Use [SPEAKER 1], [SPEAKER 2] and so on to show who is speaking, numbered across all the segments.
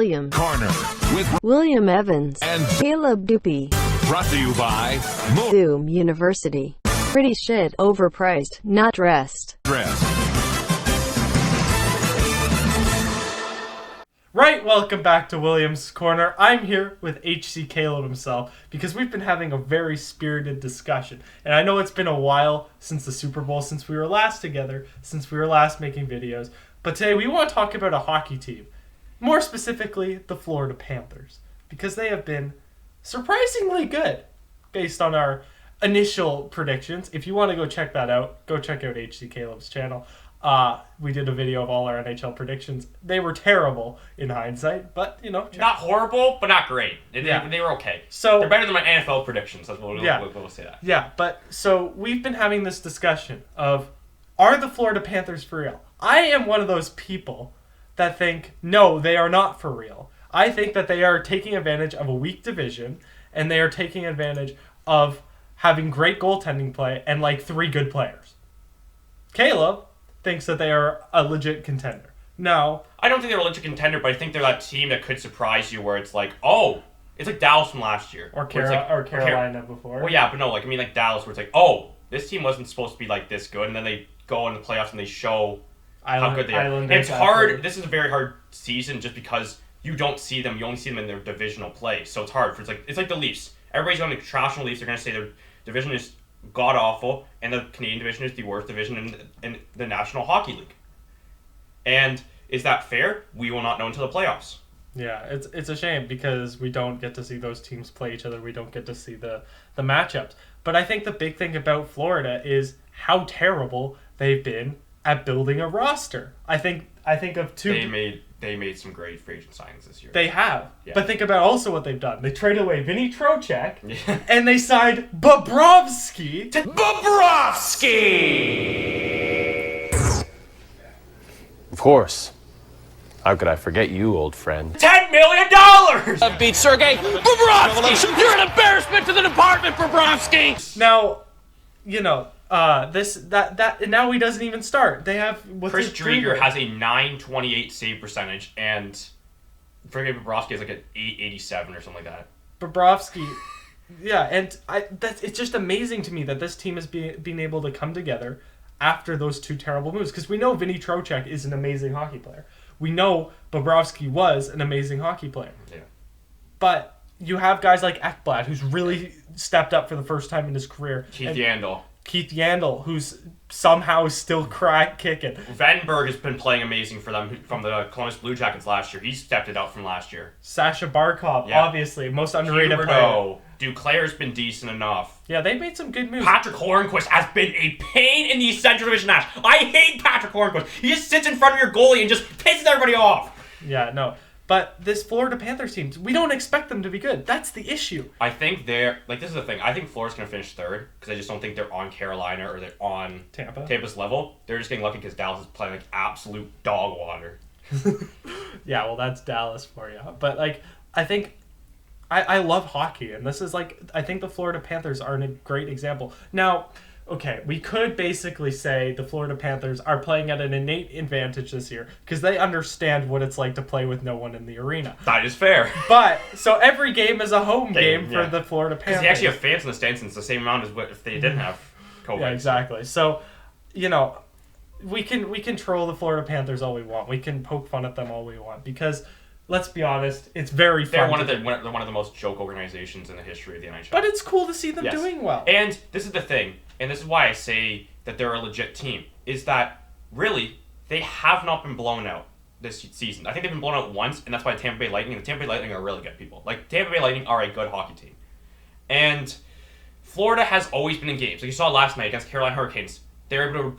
[SPEAKER 1] William
[SPEAKER 2] Corner with
[SPEAKER 1] William Evans
[SPEAKER 2] and
[SPEAKER 1] Caleb Dupe.
[SPEAKER 2] brought to you by
[SPEAKER 1] Zoom University. Pretty shit, overpriced, not dressed.
[SPEAKER 2] Dress.
[SPEAKER 3] Right, welcome back to William's Corner. I'm here with HC Caleb himself because we've been having a very spirited discussion. And I know it's been a while since the Super Bowl, since we were last together, since we were last making videos. But today we want to talk about a hockey team. More specifically, the Florida Panthers. Because they have been surprisingly good based on our initial predictions. If you want to go check that out, go check out HC Caleb's channel. We did a video of all our NHL predictions. They were terrible in hindsight, but, you know.
[SPEAKER 4] Not horrible, but not great. They were okay.
[SPEAKER 3] So
[SPEAKER 4] they're better than my NFL predictions. That's what we'll say that.
[SPEAKER 3] Yeah, but so we've been having this discussion of, are the Florida Panthers for real? I am one of those people that think, no, they are not for real. I think that they are taking advantage of a weak division, and they are taking advantage of having great goaltending play and like 3 good players. Caleb thinks that they are a legit contender. No.
[SPEAKER 4] I don't think they're a legit contender, but I think they're that team that could surprise you where it's like, oh, it's like Dallas from last year.
[SPEAKER 3] Or Carolina before.
[SPEAKER 4] Well, yeah, but no, like Dallas where it's like, oh, this team wasn't supposed to be like this good, and then they go in the playoffs and they show how good they are. And it's hard. This is a very hard season just because you don't see them. You only see them in their divisional play, so it's hard. It's like the Leafs. Everybody's going to trash on the Leafs. They're going to say their division is god awful, and the Canadian division is the worst division in the National Hockey League. And is that fair? We will not know until the playoffs.
[SPEAKER 3] Yeah, it's a shame because we don't get to see those teams play each other. We don't get to see the matchups. But I think the big thing about Florida is how terrible they've been at building a roster. I think of two.
[SPEAKER 4] They made some great free agent signings this year.
[SPEAKER 3] They have.
[SPEAKER 4] Yeah.
[SPEAKER 3] But think about also what they've done. They traded away Vinny Trocheck, and they signed Bobrovsky.
[SPEAKER 5] Of course. How could I forget you, old friend?
[SPEAKER 4] $10 million!
[SPEAKER 5] Beat Sergei Bobrovsky! You're an embarrassment to the department, Bobrovsky!
[SPEAKER 3] Now, you know, now he doesn't even start. They have
[SPEAKER 4] Chris Drieger has a .928 save percentage, and Sergei Bobrovsky has like an .887 or something like that.
[SPEAKER 3] Bobrovsky, yeah, and it's just amazing to me that this team is being able to come together after those 2 terrible moves, because we know Vinny Trocheck is an amazing hockey player. We know Bobrovsky was an amazing hockey player.
[SPEAKER 4] Yeah.
[SPEAKER 3] But you have guys like Ekblad, who's really stepped up for the first time in his career. Keith Yandel, who's somehow still crack kicking.
[SPEAKER 4] Vandenberg has been playing amazing for them from the Columbus Blue Jackets last year. He stepped it out from last year.
[SPEAKER 3] Sasha Barkov, obviously, most underrated player.
[SPEAKER 4] Duclair's been decent enough.
[SPEAKER 3] Yeah, they made some good moves.
[SPEAKER 4] Patrick Hornquist has been a pain in the Central Division match. I hate Patrick Hornquist. He just sits in front of your goalie and just pisses everybody off.
[SPEAKER 3] Yeah, no. But this Florida Panthers team, we don't expect them to be good. That's the issue.
[SPEAKER 4] I think this is the thing. I think Florida's going to finish 3rd because I just don't think they're on Carolina or they're on Tampa's level. They're just getting lucky because Dallas is playing like absolute dog water.
[SPEAKER 3] Yeah, well, that's Dallas for you. But, like, I think I love hockey, and this is, like, I think the Florida Panthers are a great example. Now, okay, we could basically say the Florida Panthers are playing at an innate advantage this year because they understand what it's like to play with no one in the arena.
[SPEAKER 4] That is fair.
[SPEAKER 3] But, so every game is a home game for the Florida Panthers.
[SPEAKER 4] Because they actually have fans in the stands, and it's the same amount as what if they didn't have COVID.
[SPEAKER 3] Yeah, exactly. So, you know, we can troll the Florida Panthers all we want. We can poke fun at them all we want because, let's be honest, it's very fun.
[SPEAKER 4] They're one of the most joke organizations in the history of the NHL.
[SPEAKER 3] But it's cool to see them doing well.
[SPEAKER 4] And this is the thing, and this is why I say that they're a legit team, is that, really, they have not been blown out this season. I think they've been blown out once, and that's by the Tampa Bay Lightning. The Tampa Bay Lightning are really good people. Like, Tampa Bay Lightning are a good hockey team. And Florida has always been in games. Like you saw last night against Carolina Hurricanes. They're able to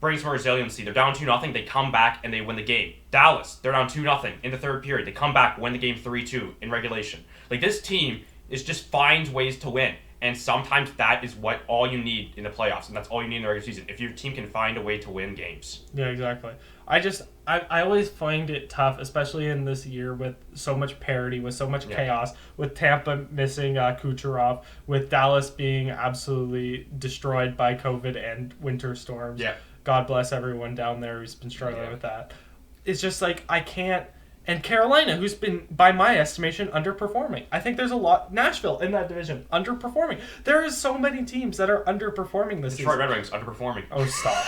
[SPEAKER 4] bring some resiliency. They're down 2-0. They come back and they win the game. Dallas, they're down 2-0 in the 3rd period. They come back, win the game 3-2 in regulation. Like, this team just finds ways to win. And sometimes that is what all you need in the playoffs, and that's all you need in the regular season. If your team can find a way to win games.
[SPEAKER 3] Yeah, exactly. I always find it tough, especially in this year with so much parity, with so much chaos, with Tampa missing Kucherov, with Dallas being absolutely destroyed by COVID and winter storms.
[SPEAKER 4] Yeah.
[SPEAKER 3] God bless everyone down there who's been struggling with that. It's just like I can't And Carolina, who's been, by my estimation, underperforming. I think there's a lot. Nashville in that division, underperforming. There is so many teams that are underperforming this
[SPEAKER 4] Detroit
[SPEAKER 3] season.
[SPEAKER 4] Red Wings underperforming.
[SPEAKER 3] Oh, stop.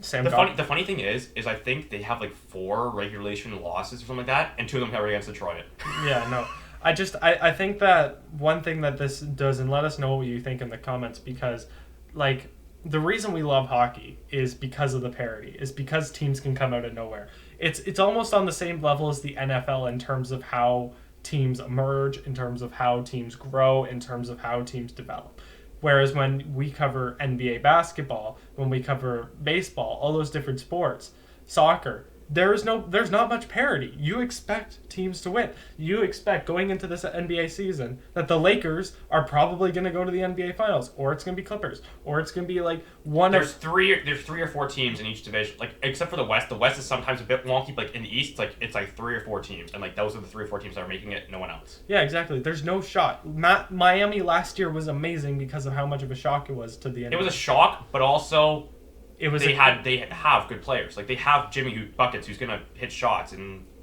[SPEAKER 3] Sam
[SPEAKER 4] The funny thing is I think they have like 4 regulation losses or something like that, and 2 of them are against Detroit.
[SPEAKER 3] Yeah, no. I think that one thing that this does, and let us know what you think in the comments, because, like, the reason we love hockey is because of the parity, is because teams can come out of nowhere. It's almost on the same level as the NFL in terms of how teams emerge, in terms of how teams grow, in terms of how teams develop. Whereas when we cover NBA basketball, when we cover baseball, all those different sports, soccer, there's not much parity. You expect teams to win. You expect going into this NBA season that the Lakers are probably going to go to the NBA Finals, or it's going to be Clippers, or it's going to be like
[SPEAKER 4] There's three or 4 teams in each division, like except for the West. The West is sometimes a bit wonky. Like in the East, it's like 3 or 4 teams, and like those are the 3 or 4 teams that are making it. No one else.
[SPEAKER 3] Yeah, exactly. There's no shot. Miami last year was amazing because of how much of a shock it was to the NBA.
[SPEAKER 4] It was a shock, but also they have good players. Like they have Jimmy Buckets, who's gonna hit shots,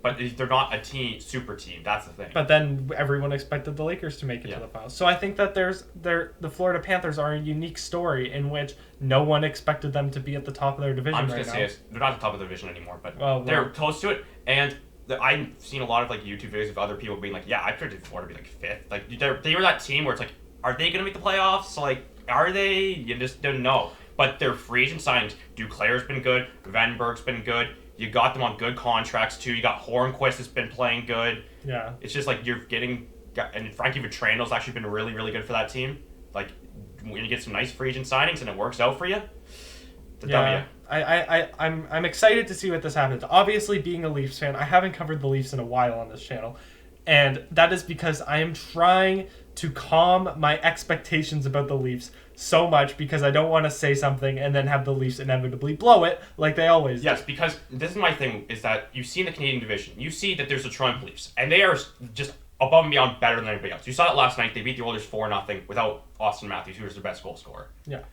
[SPEAKER 4] but they're not a super team. That's the thing.
[SPEAKER 3] But then everyone expected the Lakers to make it to the finals. So I think that the Florida Panthers are a unique story in which no one expected them to be at the top of their division.
[SPEAKER 4] I'm just gonna say they're not at the top of the division anymore, but they're close to it. And I've seen a lot of like YouTube videos of other people being like, "Yeah, I predicted Florida to be like 5th." Like they were that team where it's like, are they gonna make the playoffs? Like, are they? You just don't know. But their free agent signings, Duclair's been good, Vandenberg's been good. You got them on good contracts too. You got Hornquist has been playing good.
[SPEAKER 3] Yeah.
[SPEAKER 4] It's just like and Frankie Vetrano's actually been really, really good for that team. Like when you get some nice free agent signings and it works out for you, W.
[SPEAKER 3] I'm excited to see what this happens. Obviously, being a Leafs fan, I haven't covered the Leafs in a while on this channel. And that is because I am trying to calm my expectations about the Leafs so much because I don't want to say something and then have the Leafs inevitably blow it like they always do.
[SPEAKER 4] Yes, because this is my thing, is that you see in the Canadian division, you see that there's the Toronto Leafs, and they are just above and beyond better than anybody else. You saw it last night. They beat the Oilers 4-0 without Austin Matthews, who was their best goal scorer.
[SPEAKER 3] Yeah.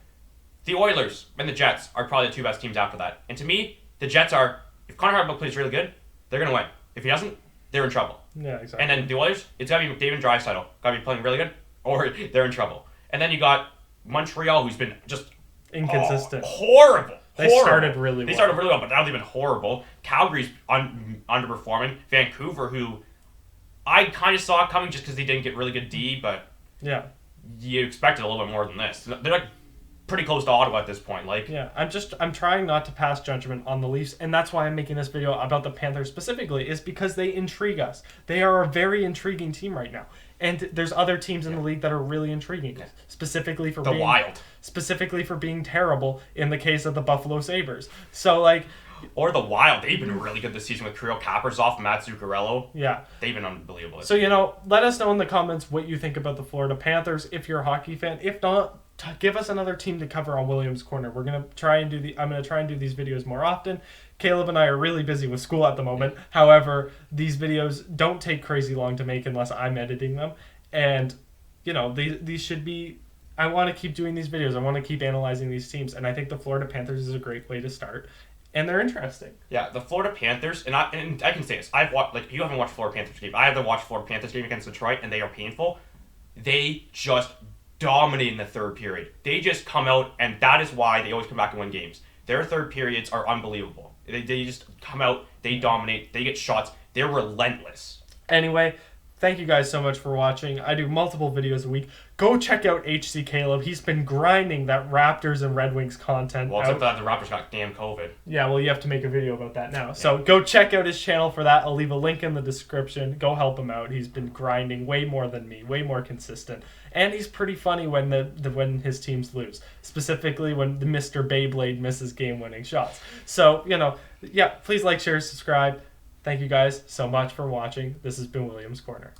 [SPEAKER 4] The Oilers and the Jets are probably the 2 best teams after that. And to me, the Jets are, if Connor Hardman plays really good, they're going to win. If he doesn't, they're in trouble.
[SPEAKER 3] Yeah, exactly.
[SPEAKER 4] And then the Oilers, it's got to be McDavid and Draisaitl. Got to be playing really good, or they're in trouble. And then you got Montreal, who's been just
[SPEAKER 3] inconsistent.
[SPEAKER 4] Horrible.
[SPEAKER 3] They started really well.
[SPEAKER 4] But now they've been horrible. Calgary's underperforming. Vancouver, who I kind of saw it coming just because they didn't get really good D, but
[SPEAKER 3] yeah,
[SPEAKER 4] you expected a little bit more than this. They're like pretty close to Ottawa at this point. Like,
[SPEAKER 3] yeah, I'm trying not to pass judgment on the Leafs, and that's why I'm making this video about the Panthers specifically, is because they intrigue us. They are a very intriguing team right now. And there's other teams in the league that are really intriguing, specifically for being terrible in the case of the Buffalo Sabres. So like,
[SPEAKER 4] or the Wild, they've been really good this season with Kirill Kaprizov, Matt Zuccarello.
[SPEAKER 3] Yeah,
[SPEAKER 4] they've been unbelievable.
[SPEAKER 3] So let us know in the comments what you think about the Florida Panthers if you're a hockey fan. If not, give us another team to cover on Williams Corner. I'm gonna try and do these videos more often. Caleb and I are really busy with school at the moment. However, these videos don't take crazy long to make unless I'm editing them. And, these should be... I want to keep doing these videos. I want to keep analyzing these teams. And I think the Florida Panthers is a great way to start. And they're interesting.
[SPEAKER 4] Yeah, the Florida Panthers, and I can say this. I've watched, you haven't watched Florida Panthers game. I haven't watched Florida Panthers game against Detroit, and they are painful. They just dominate in the third period. They just come out, and that is why they always come back and win games. Their third periods are unbelievable. They just come out, they dominate, they get shots. They're relentless.
[SPEAKER 3] Anyway, thank you guys so much for watching. I do multiple videos a week. Go check out HC Caleb. He's been grinding that Raptors and Red Wings content.
[SPEAKER 4] Well, except that the Raptors got damn COVID.
[SPEAKER 3] Yeah, well, you have to make a video about that now. So go check out his channel for that. I'll leave a link in the description. Go help him out. He's been grinding way more than me, way more consistent. And he's pretty funny when when his teams lose, specifically when the Mr. Beyblade misses game-winning shots. So, please like, share, subscribe. Thank you guys so much for watching. This has been Williams Corner.